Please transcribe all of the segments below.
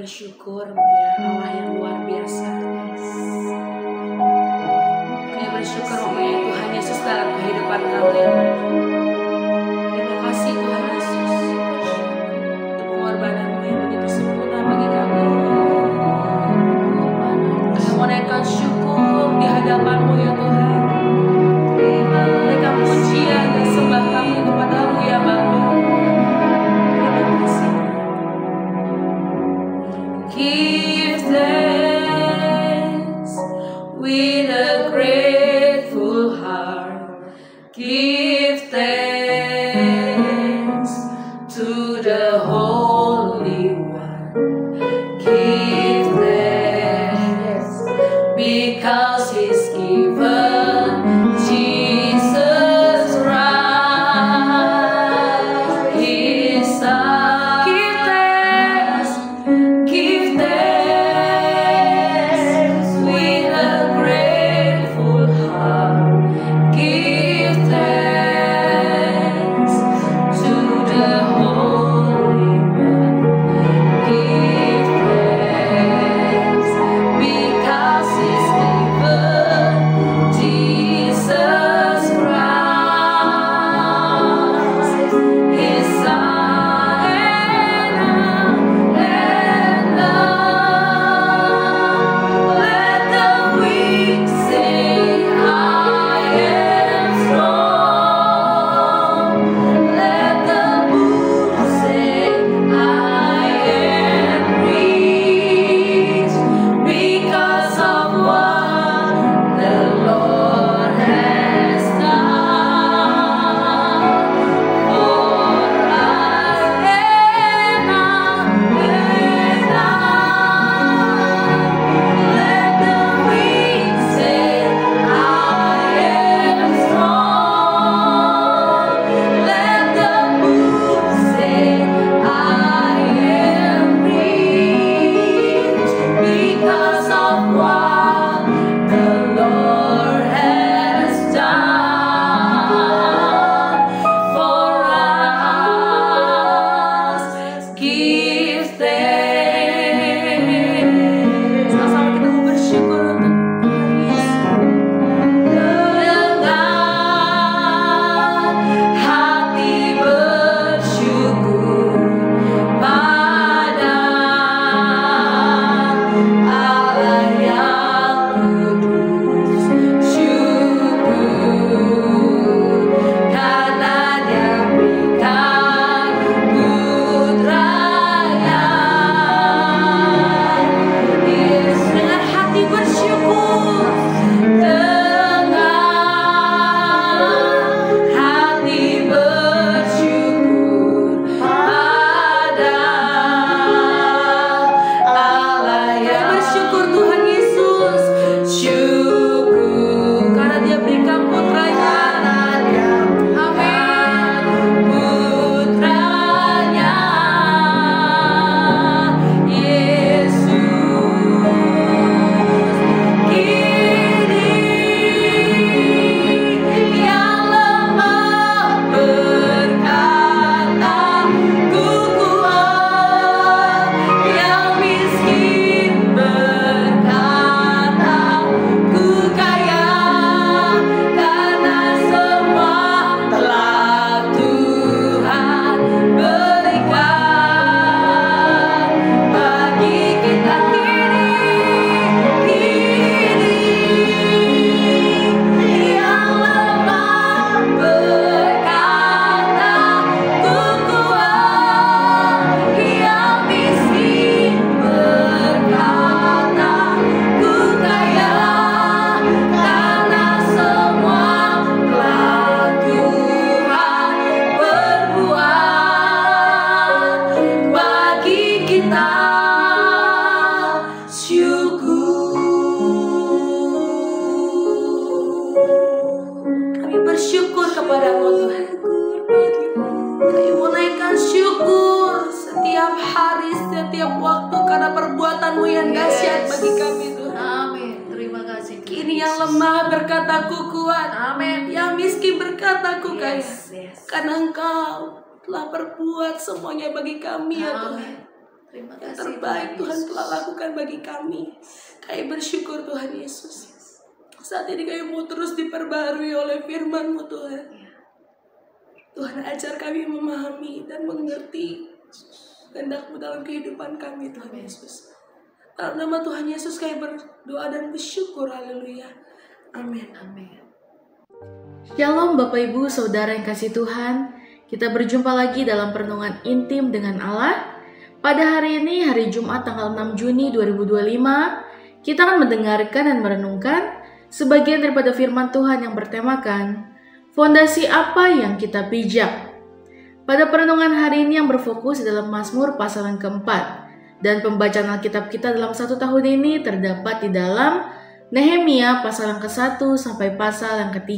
bersyukur ya Allah yang luar biasa. Kami bersyukur ya Tuhan Yesus dalam kehidupan kami. Terima kasih Tuhan Yesus untuk pengorbanan-Mu yang begitu sempurna bagi kami. Kami menaikkan syukur di hadapan-Mu ya Tuhan. Menaikkan pujian dan sembah kami kepada-Mu ya Bapa. Give thanks with a grateful heart. Give thanks to the Holy One. Give thanks because He's given Jesus Christ, His Son. Give thanks with a grateful heart. Give thanks to the Holy One. Give thanks because He's given Jesus Christ, His Son. And let the weak say, I am strong. Let the poor say, I am rich because of what the Lord has done. For I am let the weak say, I am strong. Let the poor say, I am rich because of what the Lord has done for us. Give thanks. Sama-sama kita mau bersyukur untuk Tuhan Yesus. Dengan hati bersyukur pada Allah yang kudus. Syukur karena Dia berikan putranya. Yes, dengan hati bersyukur, dengan hati bersyukur pada Allah yang bersyukur Tuhan Yesus. Syukur karena Dia berikan putranya. Amin. Putranya Yesus. Kini yang lemah berkata, ku kuat. Yang miskin berkata, ku kaya. Karena semua telah Tuhan berikan bagi kita. Kini yang lemah berkata, ku kuat. Yang miskin berkata, ku kaya. Karena semua telah Tuhan berbuat bagi kita. Kami bersyukur kepada-Mu Tuhan. Kami menaikkan syukur setiap hari, setiap waktu karena perbuatan-Mu yang dahsyat bagi kami Tuhan. Amin. Terima kasih. Kini yang lemah berkata, ku kuat. Amin. Yang miskin berkata, ku kaya. Yes. Karena Engkau telah berbuat semuanya bagi kami ya Tuhan. Amin. Terima yang kasih terbaik Tuhan Yesus. telah lakukan bagi kami. Kami bersyukur Tuhan Yesus. Saat ini kami mau terus diperbarui oleh firman-Mu Tuhan. Ya. Tuhan ajar kami memahami dan mengerti kehendak-Mu dalam kehidupan kami Tuhan Yesus. Dalam nama Tuhan Yesus kami berdoa dan bersyukur. Haleluya. Amin. Amin. Shalom Bapak Ibu Saudara yang kasih Tuhan. Kita berjumpa lagi dalam perenungan intim dengan Allah. Pada hari ini, hari Jumat tanggal 6 Juni 2025, kita akan mendengarkan dan merenungkan sebagian daripada firman Tuhan yang bertemakan fondasi apa yang kita pijak. Pada perenungan hari ini yang berfokus dalam Mazmur pasal yang keempat, dan pembacaan Alkitab kita dalam 1 tahun ini terdapat di dalam Nehemia pasal yang ke-1 sampai pasal yang ke-3.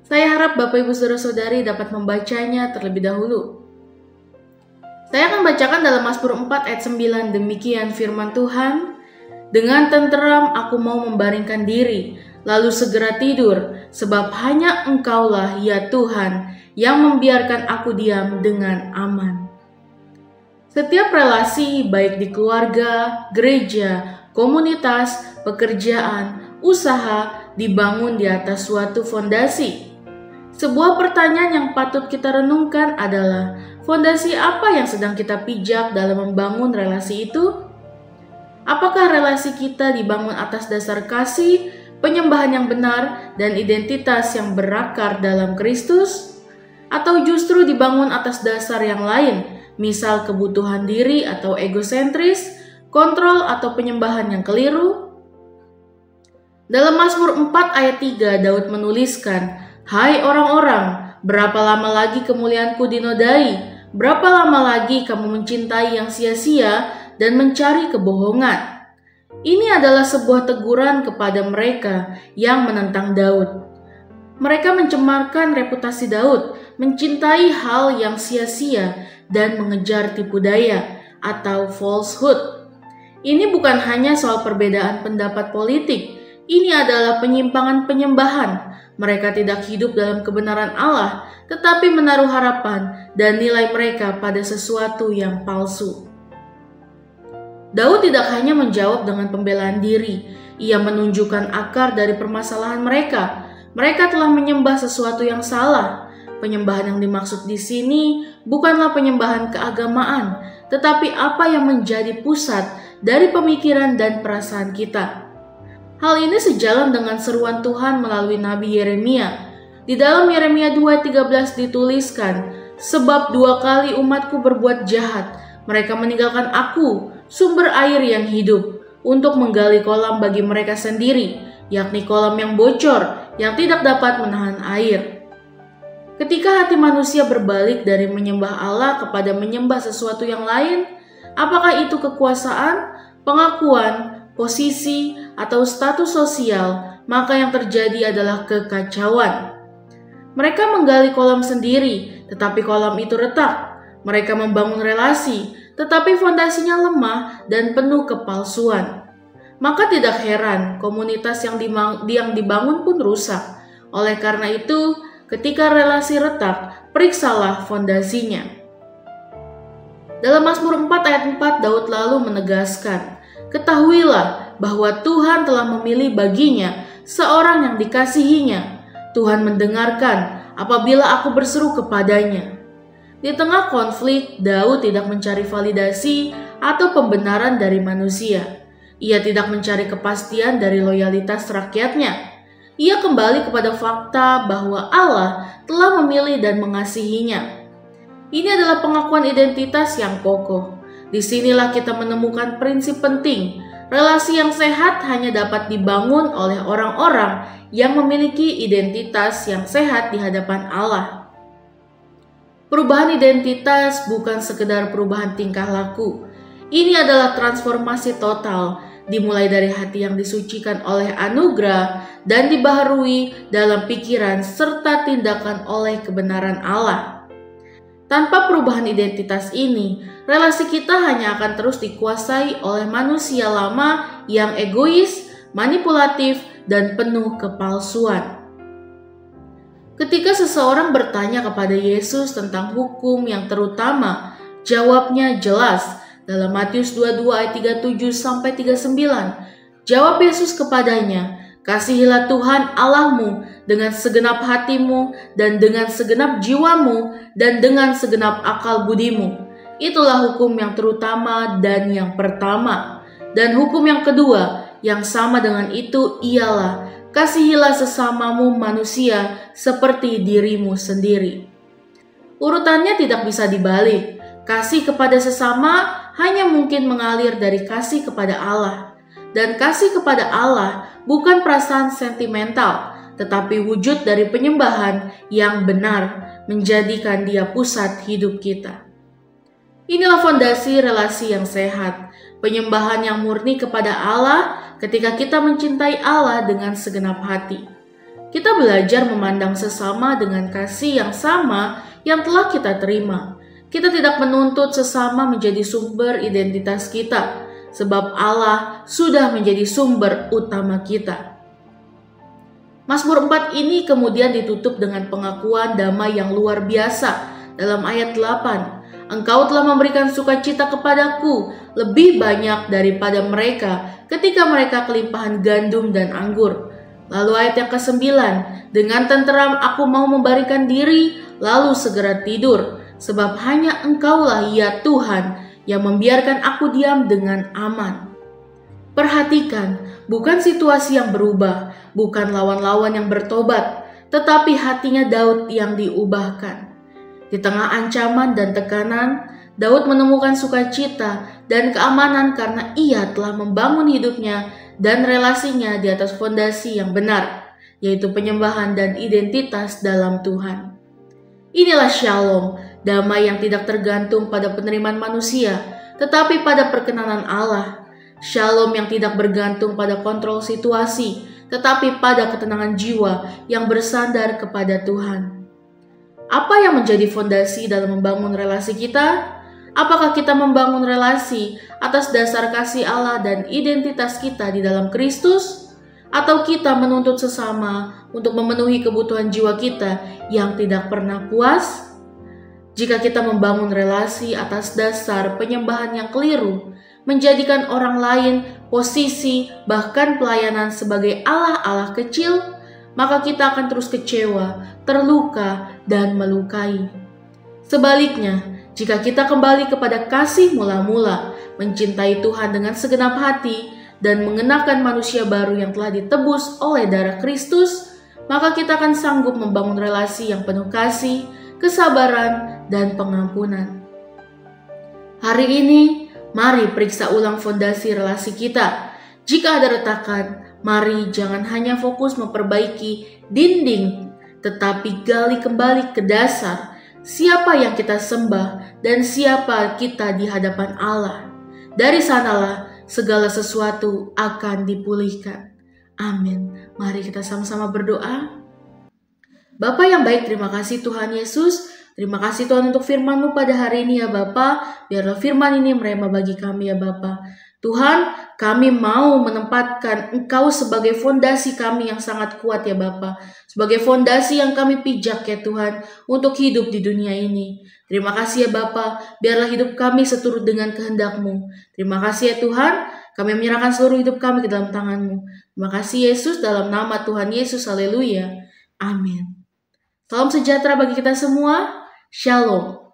Saya harap Bapak Ibu Saudara-saudari dapat membacanya terlebih dahulu. Saya akan bacakan dalam Mazmur 4 ayat 9, demikian firman Tuhan. Dengan tenteram aku mau membaringkan diri, lalu segera tidur, sebab hanya Engkaulah ya Tuhan yang membiarkan aku diam dengan aman. Setiap relasi baik di keluarga, gereja, komunitas, pekerjaan, usaha dibangun di atas suatu fondasi. Sebuah pertanyaan yang patut kita renungkan adalah, fondasi apa yang sedang kita pijak dalam membangun relasi itu? Apakah relasi kita dibangun atas dasar kasih, penyembahan yang benar, dan identitas yang berakar dalam Kristus? Atau justru dibangun atas dasar yang lain, misal kebutuhan diri atau egosentris, kontrol atau penyembahan yang keliru? Dalam Mazmur 4 ayat 3, Daud menuliskan, "Hai orang-orang, berapa lama lagi kemuliaanku dinodai? Berapa lama lagi kamu mencintai yang sia-sia dan mencari kebohongan?" Ini adalah sebuah teguran kepada mereka yang menentang Daud. Mereka mencemarkan reputasi Daud, mencintai hal yang sia-sia dan mengejar tipu daya atau falsehood. Ini bukan hanya soal perbedaan pendapat politik, ini adalah penyimpangan penyembahan. Mereka tidak hidup dalam kebenaran Allah, tetapi menaruh harapan dan nilai mereka pada sesuatu yang palsu. Daud tidak hanya menjawab dengan pembelaan diri, ia menunjukkan akar dari permasalahan mereka. Mereka telah menyembah sesuatu yang salah. Penyembahan yang dimaksud di sini bukanlah penyembahan keagamaan, tetapi apa yang menjadi pusat dari pemikiran dan perasaan kita. Hal ini sejalan dengan seruan Tuhan melalui Nabi Yeremia. Di dalam Yeremia 2:13 dituliskan, "Sebab 2 kali umatku berbuat jahat, mereka meninggalkan aku, sumber air yang hidup, untuk menggali kolam bagi mereka sendiri, yakni kolam yang bocor, yang tidak dapat menahan air." Ketika hati manusia berbalik dari menyembah Allah kepada menyembah sesuatu yang lain, apakah itu kekuasaan, pengakuan, posisi, atau status sosial, maka yang terjadi adalah kekacauan. Mereka menggali kolam sendiri, tetapi kolam itu retak. Mereka membangun relasi, tetapi fondasinya lemah dan penuh kepalsuan. Maka tidak heran komunitas yang dibangun pun rusak. Oleh karena itu, ketika relasi retak, periksalah fondasinya. Dalam Mazmur 4 ayat 4, Daud lalu menegaskan, "Ketahuilah bahwa Tuhan telah memilih baginya seorang yang dikasihinya. Tuhan mendengarkan apabila aku berseru kepadanya." Di tengah konflik, Daud tidak mencari validasi atau pembenaran dari manusia. Ia tidak mencari kepastian dari loyalitas rakyatnya. Ia kembali kepada fakta bahwa Allah telah memilih dan mengasihinya. Ini adalah pengakuan identitas yang kokoh. Disinilah kita menemukan prinsip penting. Relasi yang sehat hanya dapat dibangun oleh orang-orang yang memiliki identitas yang sehat di hadapan Allah. Perubahan identitas bukan sekedar perubahan tingkah laku. Ini adalah transformasi total, dimulai dari hati yang disucikan oleh anugerah dan dibaharui dalam pikiran serta tindakan oleh kebenaran Allah. Tanpa perubahan identitas ini, relasi kita hanya akan terus dikuasai oleh manusia lama yang egois, manipulatif, dan penuh kepalsuan. Ketika seseorang bertanya kepada Yesus tentang hukum yang terutama, jawabnya jelas, dalam Matius 22 ayat 37 sampai 39. Jawab Yesus kepadanya, "Kasihilah Tuhan Allahmu dengan segenap hatimu dan dengan segenap jiwamu dan dengan segenap akal budimu. Itulah hukum yang terutama dan yang pertama. Dan hukum yang kedua yang sama dengan itu ialah, kasihilah sesamamu manusia seperti dirimu sendiri." Urutannya tidak bisa dibalik. Kasih kepada sesama hanya mungkin mengalir dari kasih kepada Allah. Dan kasih kepada Allah bukan perasaan sentimental, tetapi wujud dari penyembahan yang benar, menjadikan Dia pusat hidup kita. Inilah fondasi relasi yang sehat, penyembahan yang murni kepada Allah ketika kita mencintai Allah dengan segenap hati. Kita belajar memandang sesama dengan kasih yang sama yang telah kita terima. Kita tidak menuntut sesama menjadi sumber identitas kita, sebab Allah sudah menjadi sumber utama kita. Mazmur 4 ini kemudian ditutup dengan pengakuan damai yang luar biasa dalam ayat 8. "Engkau telah memberikan sukacita kepadaku lebih banyak daripada mereka ketika mereka kelimpahan gandum dan anggur." Lalu ayat yang ke-9, "Dengan tenteram aku mau membarikan diri, lalu segera tidur, sebab hanya Engkaulah ya Tuhan yang membiarkan aku diam dengan aman." Perhatikan, bukan situasi yang berubah, bukan lawan-lawan yang bertobat, tetapi hatinya Daud yang diubahkan. Di tengah ancaman dan tekanan, Daud menemukan sukacita dan keamanan karena ia telah membangun hidupnya dan relasinya di atas fondasi yang benar, yaitu penyembahan dan identitas dalam Tuhan. Inilah shalom, damai yang tidak tergantung pada penerimaan manusia, tetapi pada perkenanan Allah. Shalom yang tidak bergantung pada kontrol situasi, tetapi pada ketenangan jiwa yang bersandar kepada Tuhan. Apa yang menjadi fondasi dalam membangun relasi kita? Apakah kita membangun relasi atas dasar kasih Allah dan identitas kita di dalam Kristus? Atau kita menuntut sesama untuk memenuhi kebutuhan jiwa kita yang tidak pernah puas? Jika kita membangun relasi atas dasar penyembahan yang keliru, menjadikan orang lain, posisi, bahkan pelayanan sebagai Allah-Allah kecil, maka kita akan terus kecewa, terluka, dan melukai. Sebaliknya, jika kita kembali kepada kasih mula-mula, mencintai Tuhan dengan segenap hati, dan mengenakan manusia baru yang telah ditebus oleh darah Kristus, maka kita akan sanggup membangun relasi yang penuh kasih, kesabaran, dan pengampunan. Hari ini, mari periksa ulang fondasi relasi kita. Jika ada retakan, mari jangan hanya fokus memperbaiki dinding, tetapi gali kembali ke dasar. Siapa yang kita sembah dan siapa kita di hadapan Allah. Dari sanalah segala sesuatu akan dipulihkan. Amin. Mari kita sama-sama berdoa. Bapa yang baik, terima kasih Tuhan Yesus. Terima kasih Tuhan untuk firman-Mu pada hari ini ya Bapa. Biarlah firman ini merema bagi kami ya Bapa. Tuhan, kami mau menempatkan Engkau sebagai fondasi kami yang sangat kuat ya Bapa. Sebagai fondasi yang kami pijak ya Tuhan untuk hidup di dunia ini. Terima kasih ya Bapa, biarlah hidup kami seturut dengan kehendak-Mu. Terima kasih ya Tuhan, kami menyerahkan seluruh hidup kami ke dalam tangan-Mu. Terima kasih Yesus, dalam nama Tuhan Yesus, haleluya. Amin. Salam sejahtera bagi kita semua. Shalom.